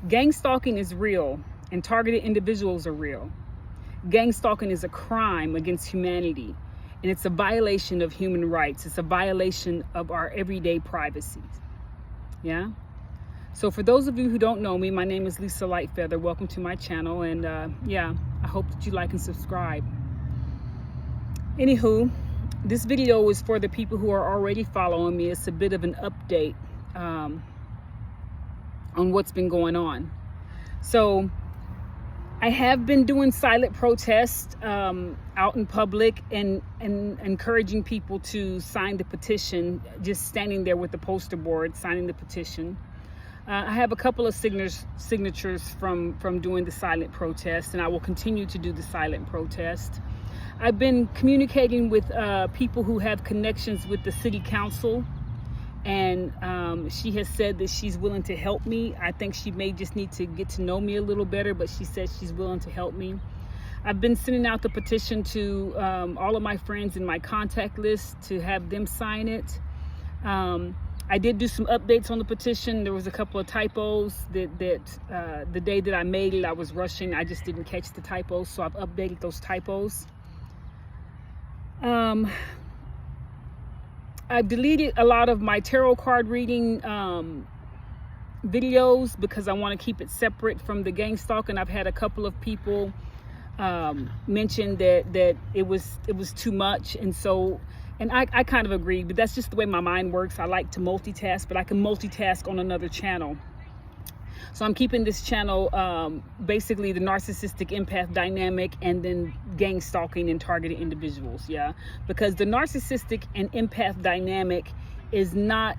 Gang stalking is real, and targeted individuals are real. Gang stalking is a crime against humanity, and it's a violation of human rights. It's a violation of our everyday privacy. Yeah? So for those of you who don't know me, my name is Lisa Lightfeather. Welcome to my channel, and yeah, I hope that you like and subscribe. Anywho, this video is for the people who are already following me. It's a bit of an update on what's been going on. So I have been doing silent protests out in public and encouraging people to sign the petition, just standing there with the poster board signing the petition. I have a couple of signatures from doing the silent protest, and I will continue to do the silent protest. I've been communicating with people who have connections with the city council, and she has said that she's willing to help me. I think she may just need to get to know me a little better, but she says she's willing to help me. I've been sending out the petition to all of my friends in my contact list to have them sign it. I did do some updates on the petition. There was a couple of typos that the day that I made it, I was rushing. I just didn't catch the typos, so I've updated those typos. I've deleted a lot of my tarot card reading videos because I want to keep it separate from the gang stalking. I've had a couple of people mention that it was too much, and I kind of agree, but that's just the way my mind works. I like to multitask, but I can multitask on another channel. So I'm keeping this channel basically the narcissistic empath dynamic, and then gang stalking and targeted individuals. Yeah, because the narcissistic and empath dynamic is not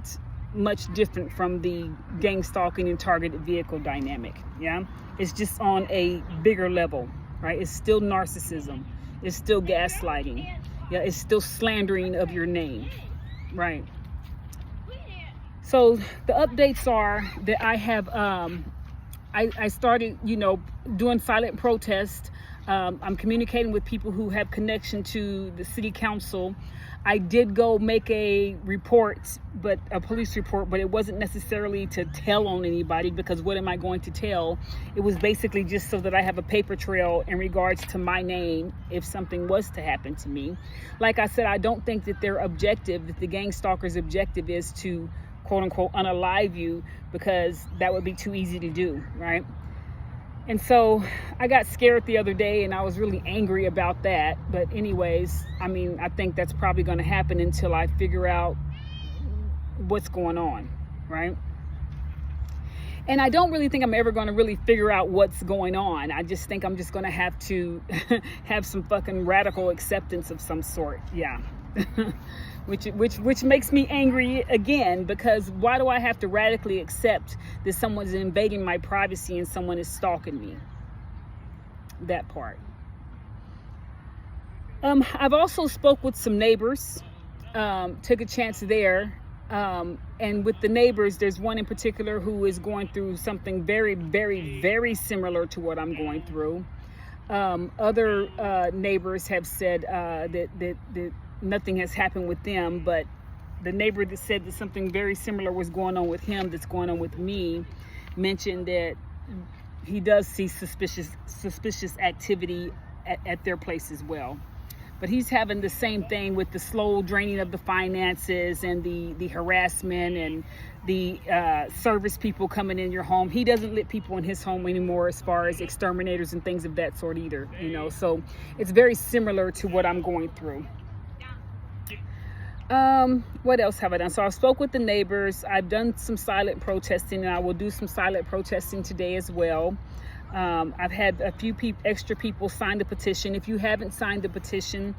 much different from the gang stalking and targeted vehicle dynamic. Yeah, it's just on a bigger level, right? It's still narcissism. It's still gaslighting. Yeah, it's still slandering of your name, right? So the updates are that I have, I started, doing silent protest. I'm communicating with people who have connection to the city council. I did go make a report, a police report, but it wasn't necessarily to tell on anybody, because what am I going to tell? It was basically just so that I have a paper trail in regards to my name if something was to happen to me. Like I said, I don't think that their objective, that the gang stalker's objective is to quote unquote unalive you, because that would be too easy to do, right? And so I got scared the other day, and I was really angry about that. But anyways, I mean, I think that's probably going to happen until I figure out what's going on, right? And I don't really think I'm ever going to really figure out what's going on. I just think I'm just going to have to have some fucking radical acceptance of some sort. Yeah. which makes me angry again, because why do I have to radically accept that someone's invading my privacy and someone is stalking me? That part. I've also spoke with some neighbors, took a chance there. And with the neighbors, there's one in particular who is going through something very, very, very similar to what I'm going through. Other neighbors have said that nothing has happened with them, but the neighbor that said that something very similar was going on with him, that's going on with me, mentioned that he does see suspicious activity at their place as well. But he's having the same thing with the slow draining of the finances and the harassment and the service people coming in your home. He doesn't let people in his home anymore, as far as exterminators and things of that sort either, so it's very similar to what I'm going through. What else have I done? So I spoke with the neighbors. I've done some silent protesting, and I will do some silent protesting today as well. I've had a few extra people sign the petition. If you haven't signed the petition,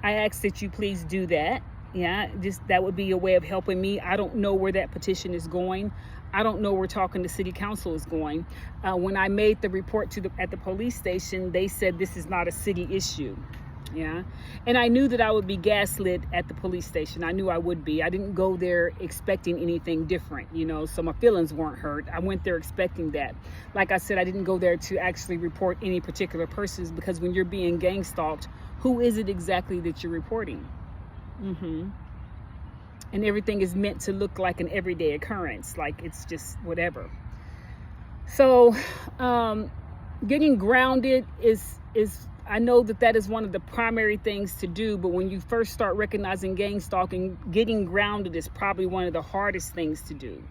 I ask that you please do that. Yeah, that would be a way of helping me. I don't know where that petition is going. I don't know where talking to city council is going. When I made the report at the police station, they said this is not a city issue. Yeah, and I knew that I would be gaslit at the police station. I knew I would be. I didn't go there expecting anything different, so my feelings weren't hurt. I went there expecting that. Like I said, I didn't go there to actually report any particular persons, because when you're being gang stalked, who is it exactly that you're reporting? And everything is meant to look like an everyday occurrence, like it's just whatever. So getting grounded is I know that is one of the primary things to do, but when you first start recognizing gang stalking, getting grounded is probably one of the hardest things to do,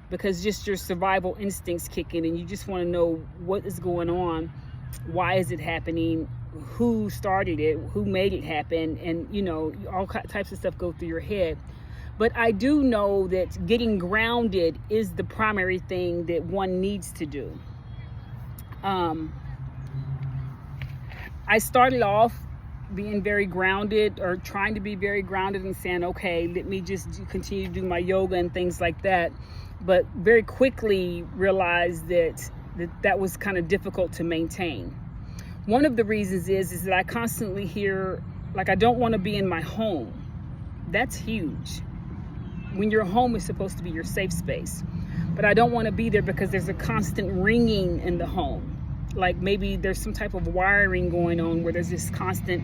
because just your survival instincts kick in and you just want to know what is going on, why is it happening, who started it, who made it happen, and all types of stuff go through your head. But I do know that getting grounded is the primary thing that one needs to do. I started off being very grounded, or trying to be very grounded, and saying, okay, let me just continue to do my yoga and things like that. But very quickly realized that was kind of difficult to maintain. One of the reasons is that I constantly hear, like, I don't want to be in my home. That's huge. When your home is supposed to be your safe space. But I don't want to be there because there's a constant ringing in the home. Like maybe there's some type of wiring going on where there's this constant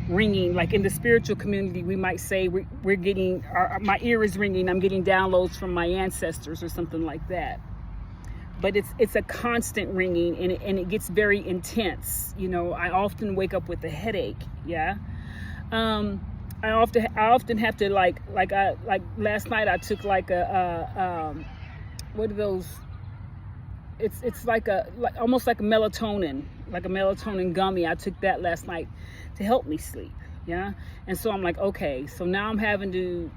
ringing. Like in the spiritual community, we might say we're getting, my ear is ringing, I'm getting downloads from my ancestors or something like that. But it's a constant ringing, and it gets very intense. I often wake up with a headache. Yeah. I often have to like last night I took like what are those? It's like almost like a melatonin gummy. I took that last night to help me sleep. Yeah. And so I'm like, okay, so now I'm having to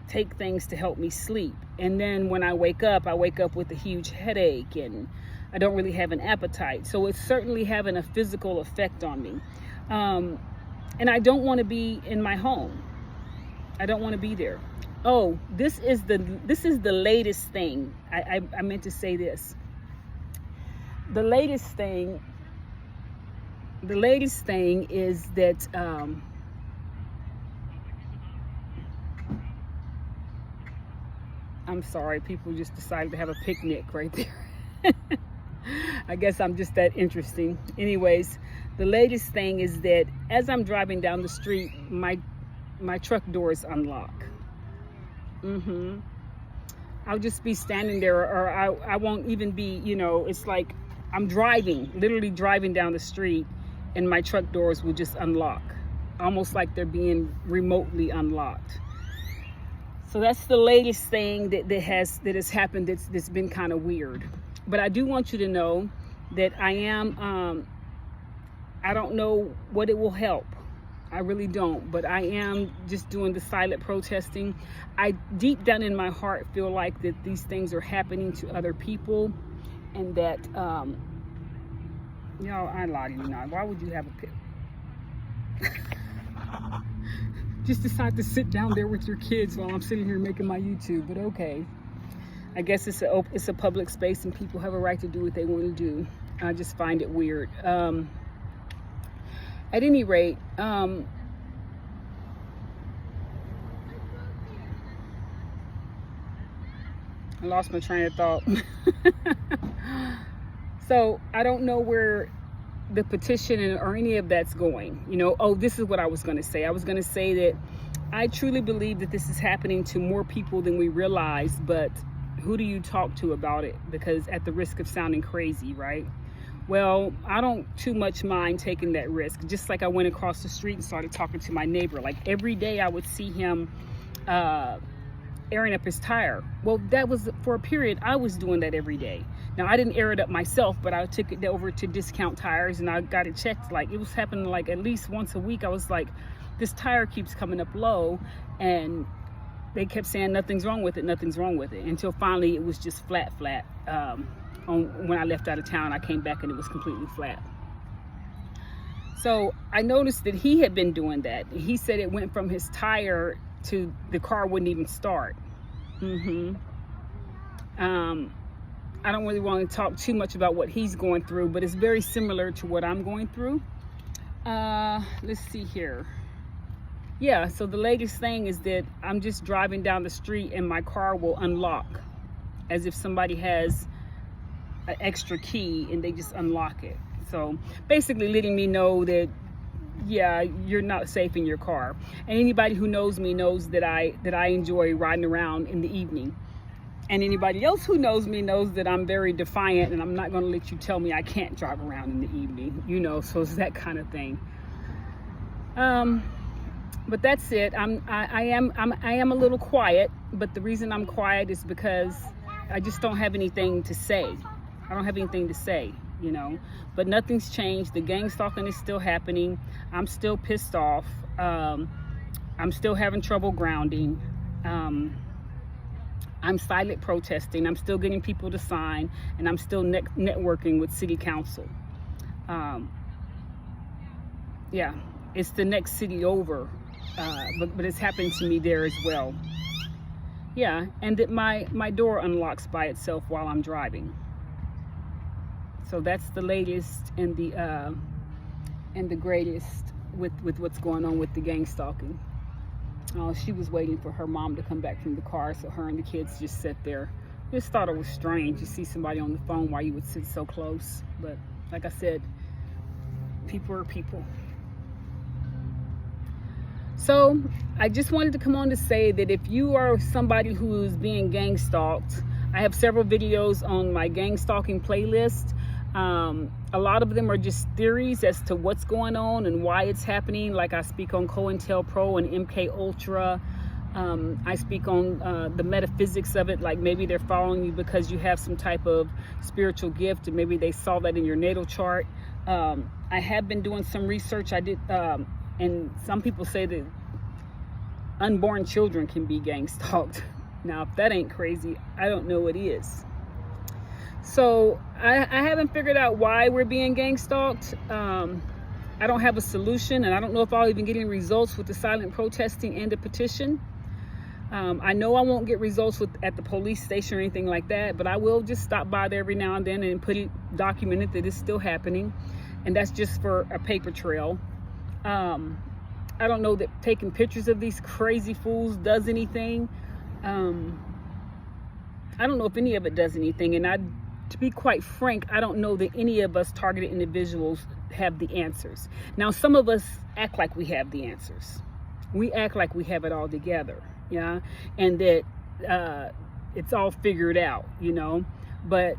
take things to help me sleep. And then when I wake up with a huge headache, and I don't really have an appetite. So it's certainly having a physical effect on me. And I don't want to be in my home. I don't want to be there. Oh, this is the latest thing. I meant to say this. The latest thing is that I'm sorry, people just decided to have a picnic right there. I guess I'm just that interesting. Anyways, the latest thing is that as I'm driving down the street, my truck doors unlock. I'll just be standing there, or I won't even be, it's like I'm literally driving down the street, and my truck doors will just unlock, almost like they're being remotely unlocked. So that's the latest thing that has happened that's been kind of weird. But I do want you to know that I am, I don't know what it will help. I really don't, but I am just doing the silent protesting. I deep down in my heart feel like that these things are happening to other people, and that, I lie to you not. Why would you have a pit? Just decide to sit down there with your kids while I'm sitting here making my YouTube, but okay. I guess it's a public space and people have a right to do what they want to do. I just find it weird. At any rate, I lost my train of thought. So I don't know where the petition or any of that's going. This is what I was going to say. I was going to say that I truly believe that this is happening to more people than we realize, but who do you talk to about it? Because at the risk of sounding crazy, right? Well, I don't too much mind taking that risk. Just like I went across the street and started talking to my neighbor. Like every day I would see him airing up his tire. Well, that was for a period. I was doing that every day. Now, I didn't air it up myself, but I took it over to Discount Tires and I got it checked. Like it was happening like at least once a week. I was like, this tire keeps coming up low, and they kept saying nothing's wrong with it, until finally it was just flat. When I left out of town, I came back and it was completely flat. So I noticed that he had been doing that. He said it went from his tire to the car wouldn't even start. I don't really want to talk too much about what he's going through, but it's very similar to what I'm going through. Let's see here. Yeah, so the latest thing is that I'm just driving down the street and my car will unlock as if somebody has an extra key and they just unlock it. So basically letting me know that, yeah, you're not safe in your car. And anybody who knows me knows that I enjoy riding around in the evening. And anybody else who knows me knows that I'm very defiant, and I'm not going to let you tell me I can't drive around in the evening, you know, so it's that kind of thing. But that's it. I am a little quiet, but the reason I'm quiet is because I just don't have anything to say. I don't have anything to say, you know, but nothing's changed. The gang stalking is still happening. I'm still pissed off. I'm still having trouble grounding. I'm silent protesting. I'm still getting people to sign, and I'm still networking with city council. Yeah, it's the next city over, but it's happened to me there as well. Yeah, and that my door unlocks by itself while I'm driving. So that's the latest and the greatest with what's going on with the gang stalking. She was waiting for her mom to come back from the car, so her and the kids just sat there. Just thought it was strange to see somebody on the phone while you would sit so close. But like I said, people are people. So I just wanted to come on to say that if you are somebody who is being gang stalked, I have several videos on my gang stalking playlist. A lot of them are just theories as to what's going on and why it's happening. Like I speak on COINTELPRO and MK Ultra. I speak on the metaphysics of it, like maybe they're following you because you have some type of spiritual gift, and maybe they saw that in your natal chart. I have been doing some research. I did, and some people say that unborn children can be gang stalked. Now, if that ain't crazy, I don't know what is. So I haven't figured out why we're being gang stalked. I don't have a solution, and I don't know if I'll even get any results with the silent protesting and the petition. I know I won't get results at the police station or anything like that, but I will just stop by there every now and then and put it documented that it's still happening, and that's just for a paper trail. I don't know that taking pictures of these crazy fools does anything. I don't know if any of it does anything, and to be quite frank, I don't know that any of us targeted individuals have the answers. Now, some of us act like we have the answers. We act like we have it all together, yeah, and that it's all figured out, you know. But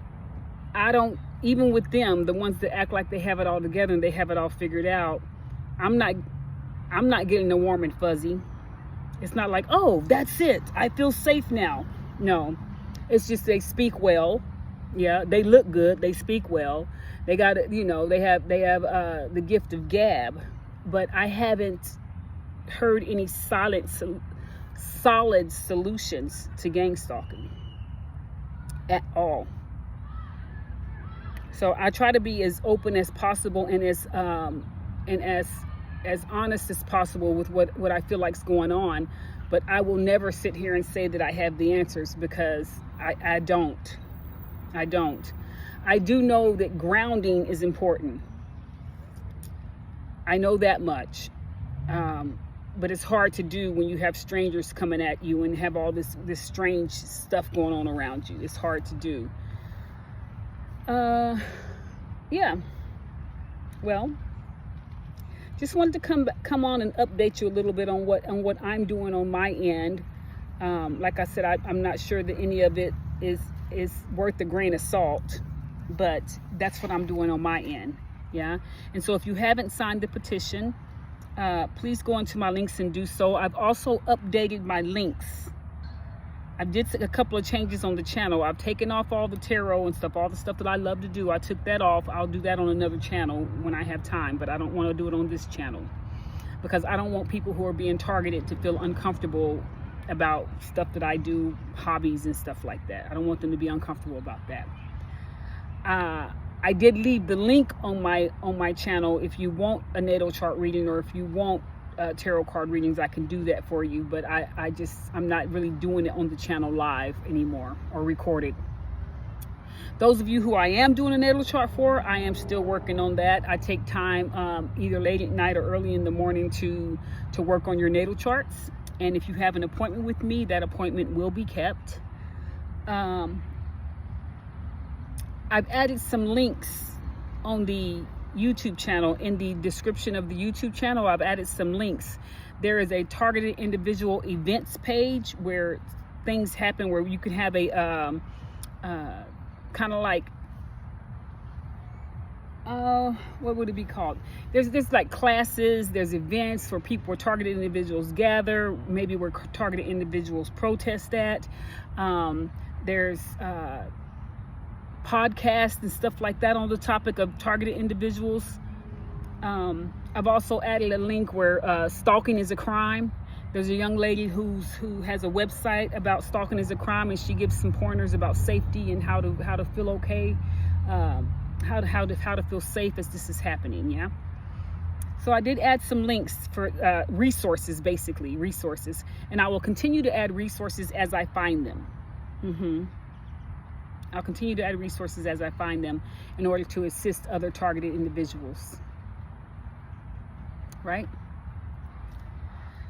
I don't, even with them, the ones that act like they have it all together and they have it all figured out, I'm not getting the warm and fuzzy. It's not like, oh, that's it, I feel safe now. No, it's just they speak well. Yeah, they look good. They speak well. They got, you know, they have the gift of gab, but I haven't heard any solid solutions to gang stalking at all. So I try to be as open as possible and as honest as possible with what I feel like's going on, but I will never sit here and say that I have the answers, because I don't. I do know that grounding is important. I know that much. But it's hard to do when you have strangers coming at you and have all this strange stuff going on around you. It's hard to do. Yeah. Well, just wanted to come on and update you a little bit on what I'm doing on my end. Like I said, I'm not sure that any of it is worth a grain of salt, but that's what I'm doing on my end. Yeah. And so if you haven't signed the petition, please go into my links and do so. I've also updated my links. I did a couple of changes on the channel. I've taken off all the tarot and stuff, all the stuff that I love to do. I took that off. I'll do that on another channel when I have time, but I don't want to do it on this channel because I don't want people who are being targeted to feel uncomfortable about stuff that I do, hobbies and stuff like that. I don't want them to be uncomfortable about that. I did leave the link on my channel. If you want a natal chart reading, or if you want tarot card readings, I can do that for you, but I'm not really doing it on the channel live anymore or recorded. Those of you who I am doing a natal chart for, I am still working on that. I take time either late at night or early in the morning to work on your natal charts. And if you have an appointment with me, that appointment will be kept. I've added some links on the YouTube channel. In the description of the YouTube channel, I've added some links. There is a targeted individual events page where things happen where you can have a kind of like, what would it be called? There's like classes, there's events where people or targeted individuals gather, maybe where targeted individuals protest at. There's podcasts and stuff like that on the topic of targeted individuals. I've also added a link where stalking is a crime. There's a young lady who has a website about stalking is a crime, and she gives some pointers about safety and how to feel okay, how to feel safe as this is happening. Yeah. So I did add some links for resources, basically resources, and I will continue to add resources as I find them. I'll continue to add resources as I find them in order to assist other targeted individuals. Right?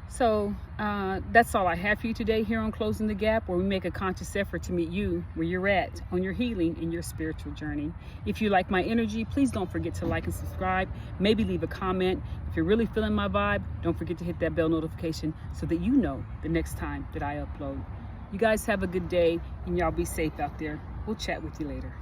So that's all I have for you today here on Closing the Gap, where we make a conscious effort to meet you where you're at on your healing and your spiritual journey. If you like my energy, please don't forget to like and subscribe. Maybe leave a comment. If you're really feeling my vibe, don't forget to hit that bell notification so that you know the next time that I upload. You guys have a good day, and y'all be safe out there. We'll chat with you later.